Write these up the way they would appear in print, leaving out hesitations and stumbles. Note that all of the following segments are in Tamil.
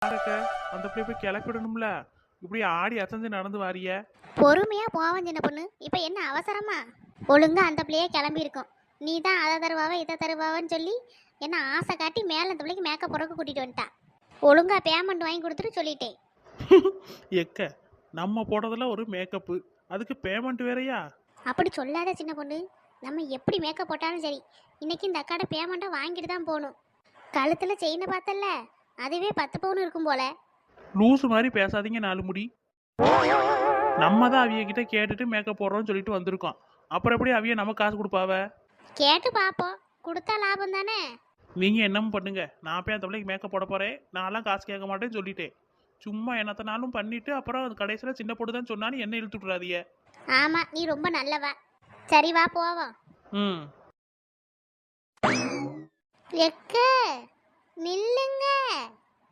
யாரக்க அந்த பிள்ளை போய் கிளப்பிடணும்ல. இப்படி ஆடி அசைஞ்சு நடந்து வாரிய. பொறுமையா போவோம் சின்ன பொண்ணு. இப்ப என்ன அவசரமா? ஒழுங்கா அந்த பிள்ளையே கிளம்பி இருக்கும். நீ தான் அதை தருவாவ இதை தருவாவன்னு சொல்லி என்ன ஆசை காட்டி மேல அந்த பிள்ளைக்கு மேக்கப் போறதுக்கு கூட்டிட்டு வந்துட்டா. ஒழுங்கா பேமெண்ட் வாங்கி கொடுத்துட்டு சொல்லிட்டேன். எக்க நம்ம போடுறதுல ஒரு மேக்கப்பு, அதுக்கு பேமெண்ட் வேறயா? அப்படி சொல்லாத சின்ன பொண்ணு. நம்ம எப்படி மேக்கப் போட்டாலும் சரி, இன்னைக்கு இந்த அக்காட பேமெண்ட்டை வாங்கிட்டு தான் போகணும். கழுத்துல செயினை பார்த்தல, அதுவே 10 பவுன் இருக்கும் போல. லூசு மாதிரி பேசாதீங்க நாலு முடி. நம்ம தான் அவிய கிட்ட கேட்டுட்டு மேக்கப் போடுறோம்னு சொல்லிட்டு வந்திருக்கோம். அப்புறம் எப்படி அவிய நம்ம காசு கொடுப்பாவ? கேட்டு பார்ப்போம், கொடுத்தா லாபம் தானே. நீங்க என்னமோ பண்ணுங்க, நான் போய் அந்த பிள்ளைக்கு மேக்கப் போட போறேன். நான்லாம் காசு கேட்க மாட்டேன்னு சொல்லிட்டேன். சும்மா என்னத்தனாலும் பண்ணிட்டு அப்புறம் அது கடைசியில் சின்ன பொண்ணு தான் சொன்னான்னு என்ன இழுத்து விட்றாதீங்க. ஆமா, நீ ரொம்ப நல்லவா. சரி வா போவோம். ம். எக்க நில்லுங்க,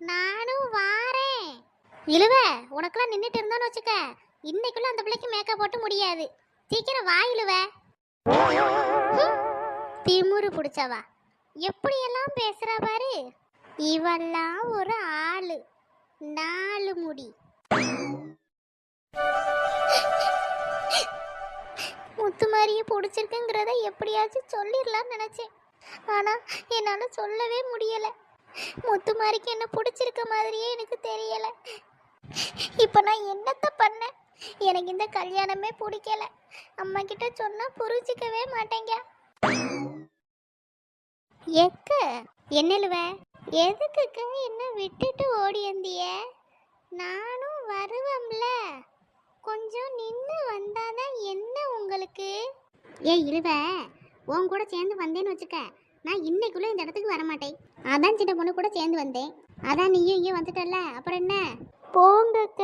நானும் வாரேன். இழுவ, உனக்கெல்லாம் நின்றுட்டு இருந்தோன்னு வச்சுக்க, இன்னைக்குள்ள அந்த பிள்ளைக்கு மேக்கப் போட்டு முடியாது. சீக்கிரம் வா இழுவ. ஹம், திமுரு பிடிச்சவா, எப்படியெல்லாம் பேசுறா பாரு. இவெல்லாம் ஒரு ஆளு, 4 முடி. முத்துமாரியை பிடிச்சிருக்குங்கிறத எப்படியாச்சும் சொல்லிடலாம்னு நினைச்சேன். ஆனா என்னால சொல்லவே முடியல. முத்துமாரிக்கு என்ன பிடிச்சிருக்க மாதிரியே எனக்கு தெரியல. இப்ப நான் என்னத்த பண்ணேன்? எனக்கு இந்த கல்யாணமே பிடிக்கல. அம்மா கிட்ட சொன்னா புரிஞ்சிக்கவே மாட்டேங்க. எக்க என்னலுவ, எதுக்குக்க என்ன விட்டுட்டு ஓடி வந்திய? நானும் வருவேன்ல, கொஞ்சம் நின்று வந்தாதான் என்ன உங்களுக்கு? இழுவ, உன் கூட சேர்ந்து வந்தேன்னு வச்சுக்க, நான் இன்னைக்குள்ள இந்த இடத்துக்கு வரமாட்டேன். அதான் சின்ன பொண்ணு கூட சேர்ந்து வந்தேன். அதான் நீயும் இங்கே வந்துட்டல, அப்புறம் என்ன? போங்கக்க,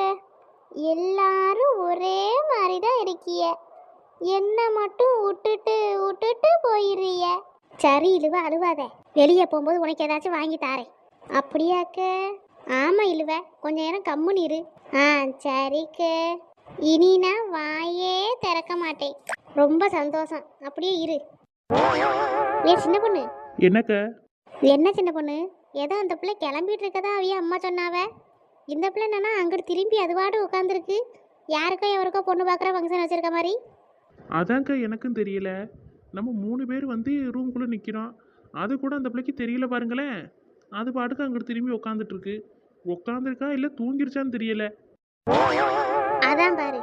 எல்லாரும் ஒரே மாதிரி தான் இருக்கிய, என்ன மட்டும் விட்டுட்டு விட்டுட்டு போயிடுறிய. சரி இழுவ, அழுவாத. வெளியே போகும்போது உனக்கு ஏதாச்சும் வாங்கி தாரேன். அப்படியாக்க? ஆமா இழுவ, கொஞ்ச நேரம் கம்முன்னு இரு. ஆ சரிக்க, இனி நான் வாயே திறக்க மாட்டேன். ரொம்ப சந்தோஷம், அப்படியே இரு. ஏன் சின்ன பொண்ணு? என்னக்க? என்ன சின்ன பொண்ணு? ஏதோ அந்த பிள்ளை கிளம்பிட்டு இருக்கதா அவைய அம்மா சொன்னாவ. இந்த பிள்ளை என்னன்னா அங்கிட்டு திரும்பி அதுவாடு உட்காந்துருக்கு. யாருக்கோ எவருக்கோ பொண்ணு பார்க்குற ஃபங்க்ஷன் வச்சிருக்க மாதிரி. அதாங்க எனக்கும் தெரியல. நம்ம 3 பேர் வந்து ரூம்குள்ளே நிற்கிறோம். அது கூட அந்த பிள்ளைக்கு தெரியல பாருங்களேன். அது பாட்டுக்கு அங்கிட்டு திரும்பி உட்காந்துட்டு இருக்கு. உட்காந்துருக்கா இல்லை தூங்கிருச்சான்னு தெரியல. அதான் பாரு,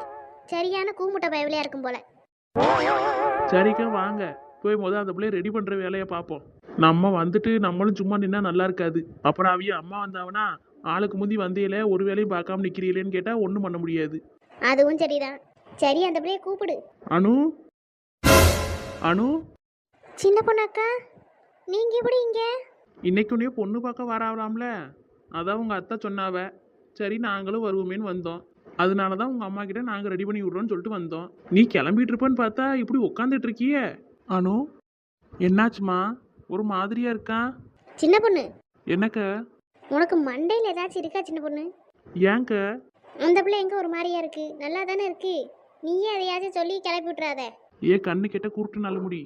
சரியான கூமுட்டை பயவிலையா இருக்கும் போல. சரிக்கா வாங்க, போய் முதல் அந்த பிள்ளைய ரெடி பண்ணுற வேலையை பார்ப்போம். நம்ம வந்துட்டு நம்மளும் சும்மா நின்னா நல்லா இருக்காது. அப்புறம் அவிய அம்மா வந்தாவனா ஆளுக்கு முந்தி வந்தியில ஒரு வேலையும் பார்க்காம நிற்கிறீங்களேன்னு கேட்டால் ஒன்றும் பண்ண முடியாது. அதுவும் சரிதான். சரி அந்த பிள்ளைய கூப்பிடு. அனு, அனு, சின்ன பொண்ணு அக்கா, நீங்க எப்படி இங்க? இன்னைக்கு உன்னைய பொண்ணு பார்க்க வராவலாம்ல, அதான் உங்கள் அத்தை சொன்னாவ. சரி நாங்களும் வருவோமேன்னு வந்தோம். அதனால தான் உங்கள் அம்மா கிட்ட நாங்கள் ரெடி பண்ணி விட்றோன்னு சொல்லிட்டு வந்தோம். நீ கிளம்பிட்டு இருப்பேன்னு பார்த்தா இப்படி உட்காந்துட்டு இருக்கியே. அனு, என்னாச்சுமா? ஒரு மாதிரியா இருக்கா? சின்ன பொண்ணு, என்னக்க? உனக்கு மண்டையில் ஏதாச்சும் இருக்கா சின்ன பொண்ணு? ஏங்க? அந்த பிள்ளை எங்க ஒரு மாதிரியா இருக்கு? நல்லா தானே இருக்கு. நீயே அதையாச்சும் சொல்லி கிளப்பி விட்டுறாத. கண்ணு கெட்ட குருட்டு நல்ல முடி.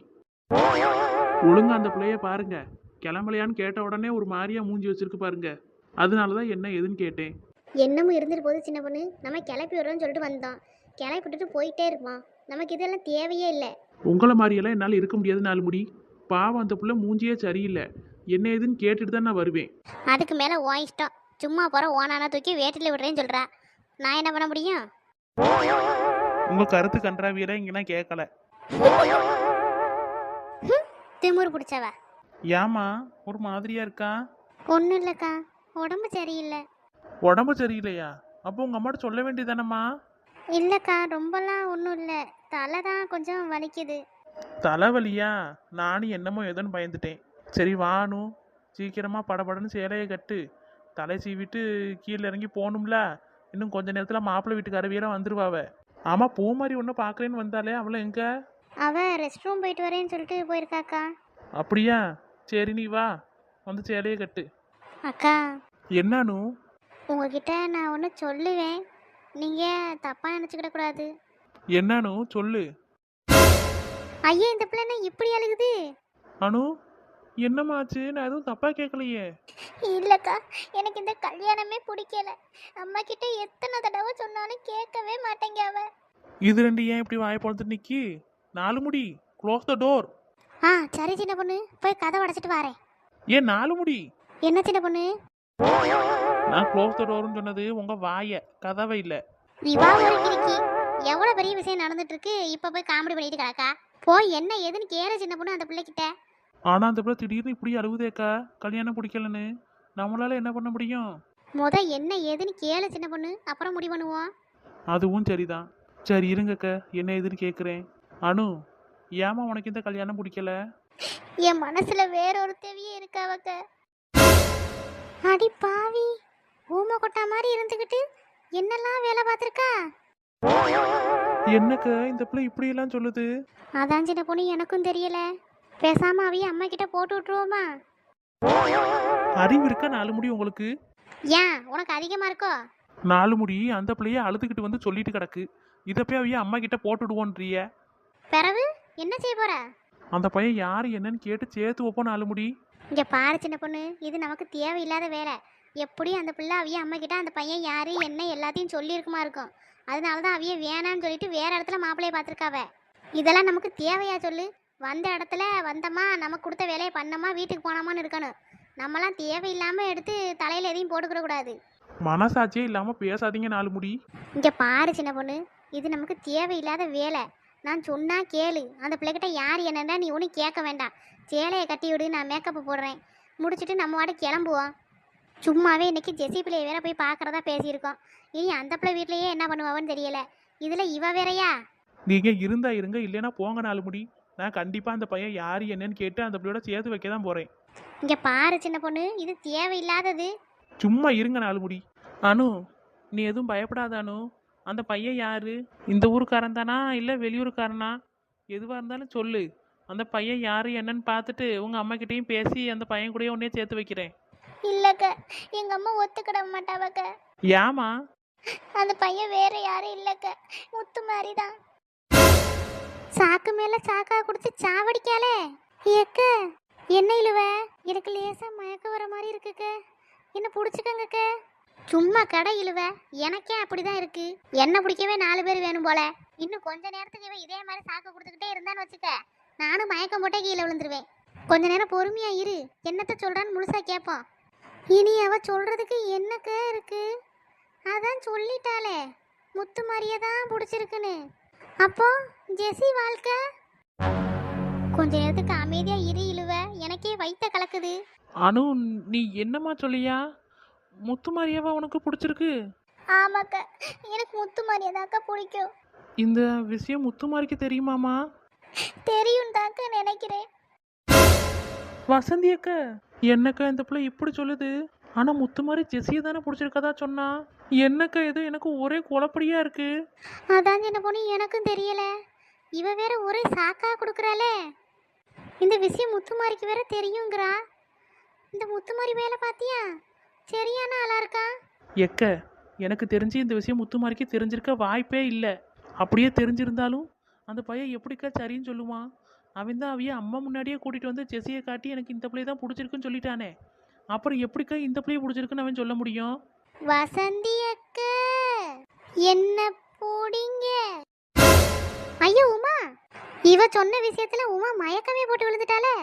ஒழுங்கா அந்த பிள்ளைய பாருங்க. கிளம்பலையான்னு கேட்ட உடனே ஒரு மாதிரியா மூஞ்சி வச்சிருக்கு பாருங்க. அதனாலதான் என்ன எதுன்னு கேட்டேன். என்னமும் இருந்துட்டு போது சின்ன பொண்ணு. நம்ம கிளப்பி விடுறோம்னு சொல்லிட்டு வந்தோம், கிளப்பி விட்டுட்டு போயிட்டே இருப்போம். நமக்கு இதெல்லாம் தேவையே இல்லை. உங்களை மாதிரியெல்லாம் என்னால் இருக்க முடியாது நாலு முடி. பாவம் அந்த பிள்ளை மூஞ்சியே சரியில்லை. என்ன ஏதுன்னு கேட்டுட்டு தான் நான் வருவேன். அதுக்கு மேலே ஓ இஷ்டம். சும்மா போகிற ஓனானா தூக்கி வேட்டில் விடுறேன்னு சொல்கிறா. நான் என்ன பண்ண முடியும்? உங்க கருத்து கன்றாவியெல்லாம் இங்கன்னா கேட்கல. திமுரு பிடிச்சவ. ஏமா ஒரு மாதிரியா இருக்கா? ஒன்றும் இல்லைக்கா, உடம்பு சரியில்லை. உடம்பு சரியில்லையா? அப்போ உங்க அம்மாட்ட சொல்ல வேண்டியதானம்மா? இல்லைக்கா, ரொம்பலாம் ஒன்றும் இல்லை, தலை தான் கொஞ்சம் வலிக்குது. தலைவலியா? நானும் என்னமோ ஏதோன்னு பயந்துட்டேன். சரி வானு, சீக்கிரமா படபடன்னு சேலையை கட்டு. தலை சீவிட்டு கீழே இறங்கி போகணும்ல. இன்னும் கொஞ்ச நேரத்தில் மாப்பிள்ளை வீட்டுக்காரவியெல்லாம் வந்துருவாவ. ஆமாம், பூ மாதிரி ஒன்று பார்க்குறேன்னு வந்தாலே அவளை எங்க? அவ ரெஸ்ட் ரூம் போயிட்டு வரேன்னு சொல்லிட்டு போயிருக்காக்கா. அப்படியா? சரி நீ வா, வந்து சேலையை கட்டு. அக்கா, என்னானு? உங்ககிட்ட நான் ஒன்று சொல்லுவேன், நீங்கள் தப்பாக நினச்சிக்கிடக்கூடாது. என்னானு சொல்லு. ஐயா, இந்த பிள்ளை என்ன இப்படி அழுகுது? அனு, என்னம்மா ஆச்சு? நான் எதுவும் தப்பா கேட்கலையே. இல்லக்கா, எனக்கு இந்த கல்யாணமே பிடிக்கல. அம்மா கிட்ட எத்தனை தடவை சொன்னாலும் கேட்கவே மாட்டேங்க அவ. இது ரெண்டு ஏன் இப்படி வாயை பொழுது நிக்கி? நாலு முடி, க்ளோஸ் த டோர். சரி சின்ன பொண்ணு, போய் கதை உடைச்சிட்டு வரேன். ஏன் நாலு முடி? என்ன சின்ன பொண்ணு? நான் க்ளோஸ் த டோர்னு சொன்னது உங்க வாயை, கதவை இல்லை. இவா ஒரு கிறுக்கி. எவ்வளவு பெரிய விஷயம் நடந்துட்டு இருக்கு, இப்ப போய் காமெடி பண்ணிட்டு கிடக்கா. போய் என்ன ஏதுன்னு கேளு சின்ன பொண்ணு அந்த பிள்ளைகிட்ட. ஆனா அந்த பிள்ளை திடீர்னு இப்படி அழுகுதேக்கா, கல்யாணம் பிடிக்கலன்னு. நம்மளால என்ன பண்ண முடியும்? என்ன ஏதுன்னு கேளு சின்ன பொண்ணு, அப்புறம் முடிவு பண்ணுவோம். அதுவும் சரிதான். சரி இருங்கக்கா, என்ன ஏதுன்னு கேட்குறேன். அனு, ஏமா உனக்கு இந்த கல்யாணம் பிடிக்கல? என் மனசுல வேற ஒரு தேவையே இருக்காவக்க. அடி பாவி, ஊமை கொட்டா மாதிரி இருந்துகிட்டு என்னெல்லாம் வேலை பார்த்துருக்கா. என்னக்கா இந்த பிள்ளை இப்படியெல்லாம் சொல்லுது? அதான் சின்ன பொண்ணு, எனக்கும் தெரியல. பேசாம அவைய அம்மா கிட்ட போட்டு விட்டுருவோமா? அறிவு இருக்கா நாலு முடி உங்களுக்கு? ஏன் உனக்கு அதிகமா இருக்கோ? நாலு முடி அந்த பிள்ளைய அழுதுகிட்டு வந்து சொல்லிட்டு கிடக்கு. இதை போய் அவைய அம்மா கிட்ட போட்டுடுவோன்றிய. பிறகு என்ன செய்ய போற? அந்த பையன் யாரு என்னன்னு கேட்டு சேர்த்து வைப்போம் நாலு முடி. இங்க பாரு சின்ன பொண்ணு, இது நமக்கு தேவையில்லாத வேலை. எப்படியும் அந்த பிள்ளை அவிய அம்மா கிட்ட அந்த பையன் யாரு என்ன எல்லாத்தையும் சொல்லியிருக்குமா இருக்கும். அதனாலதான் அவிய வேணான்னு சொல்லிட்டு வேற இடத்துல மாப்பிள்ளைய பார்த்துருக்காவ. இதெல்லாம் நமக்கு தேவையா சொல்லு? வந்த இடத்துல வந்தோமா, நமக்கு கொடுத்த வேலையை பண்ணோமா, வீட்டுக்கு போனோமான்னு இருக்கணும். நம்மலாம் தேவையில்லாம எடுத்து தலையில எதையும் போட்டுக்கிற கூடாது. மனசாட்சியே இல்லாம பேசாதீங்க நாலு முடி. இங்க பாரு சின்ன பொண்ணு, இது நமக்கு தேவையில்லாத வேலை. நான் சொன்னா கேளு. அந்த பிள்ளைகிட்ட யார் என்னன்னா நீ ஒன்றும் கேட்க வேண்டாம். சேலையை கட்டி விடு, நான் மேக்கப்பு போடுறேன். முடிச்சுட்டு நம்ம வாட கிளம்புவோம். சும்மாவே இன்னைக்கு ஜெசி பிள்ளைய வேற போய் பார்க்கறதா பேசியிருக்கோம். இனி அந்த பிள்ளை வீட்லயே என்ன பண்ணுவான்னு தெரியல. இதுல இவ வேறையா? நீங்க இருந்தா இருங்க, இல்லைன்னா போங்க நாலு முடி. நான் கண்டிப்பா அந்த பையன் யாரு என்னன்னு கேட்டு அந்த பிள்ளையோட சேர்த்து வைக்க தான் போறேன். இங்க பாரு சின்ன பொண்ணு, இது தேவையில்லாதது. சும்மா இருங்க நாலு முடி. அனு, நீ எதுவும் பயப்படாத அனு. அந்த பையன் யாரு? இந்த ஊருக்காரன் தானா இல்லை வெளியூருக்காரனா? எதுவாக இருந்தாலும் சொல்லு. அந்த பையன் யாரு என்னன்னு பார்த்துட்டு உங்க அம்மா கிட்டேயும் பேசி அந்த பையன் கூடயே உன்னையே சேர்த்து வைக்கிறேன். இல்லக்க, எங்க அம்மா ஒத்துக்கிட மாட்டாவக்க. ஏமா? அந்த பையன் வேற யாரும் இல்லக்க, முத்து மாதிரி தான். சாக்கு மேல சாக்கா கொடுத்து சாவடிக்காலே. ஏக்க, என்ன இழுவ? எனக்கு லேசா மயக்க வர மாதிரி இருக்குக்க, என்ன பிடிச்சிக்கங்கக்க. சும்மா கடை இழுவ, எனக்கே அப்படிதான் இருக்கு. என்ன பிடிக்கவே 4 பேர் வேணும் போல. இன்னும் கொஞ்ச நேரத்துக்கு இவன் இதே மாதிரி சாக்கு கொடுத்துக்கிட்டே இருந்தான்னு வச்சுக்க, நானும் மயக்கம் போட்டே கீழே விழுந்துருவேன். கொஞ்ச நேரம் பொறுமையா இரு, என்னத்த சொல்றான்னு முழுசா கேட்போம். இனி அவ சொல்றதுக்கு என்னக்க இருக்கு? அதான் சொல்லிட்டாளே, முத்து மாதிரியே தான் பிடிச்சிருக்குன்னு. அப்போ ஜெசி வாழ்க்கை. கொஞ்ச நேரத்துக்கு அமைதியா இரு இழுவ, எனக்கே வயித்த கலக்குது. அனு, நீ என்னம்மா சொல்லியா? முத்து மாதிரியாவா உனக்கு பிடிச்சிருக்கு? ஆமாக்க, எனக்கு முத்து மாதிரியாதாக்கா பிடிக்கும். இந்த விஷயம் முத்து மாதிரிக்கு தெரியுமாமா? தெரியும் தாக்க நினைக்கிறேன். வசந்தி அக்கா, என்னக்கா இந்த பிள்ளை இப்படி சொல்லுது? ஆனா முத்து மாதிரி ஜெசியை தானே பிடிச்சிருக்கதா சொன்னா. என்னக்கா இது, எனக்கு ஒரே குழப்படியா இருக்கு. அதான் சின்ன பொண்ணு, எனக்கும் தெரியல. இவ வேற ஒரே சாக்கா கொடுக்குறாளே. இந்த விஷயம் முத்துமாரிக்கு வேற தெரியுங்கிறா. இந்த முத்துமாரி வேலை பாத்தியா? சரியான ஆளா இருக்கா. எக்க, எனக்கு தெரிஞ்சு இந்த விஷயம் முத்து மாதிரிக்கு தெரிஞ்சிருக்க வாய்ப்பே இல்லை. அப்படியே தெரிஞ்சிருந்தாலும் அந்த பையன் எப்படிக்கா சரின்னு சொல்லுவான்? அவன் தான் அவைய அம்மா முன்னாடியே கூட்டிட்டு வந்து ஜெசியை காட்டி எனக்கு இந்த பிள்ளை தான் பிடிச்சிருக்குன்னு சொல்லிட்டானே. அப்புறம் எப்படிக்கா இந்த பிள்ளைய பிடிச்சிருக்குன்னு அவன் சொல்ல முடியும்? வசந்தி அக்க, என்ன போடிங்க. ஐயோ உமா, இவ சொன்ன விஷயத்துல உமா மயக்கமே போட்டு விழுந்துட்டாளே.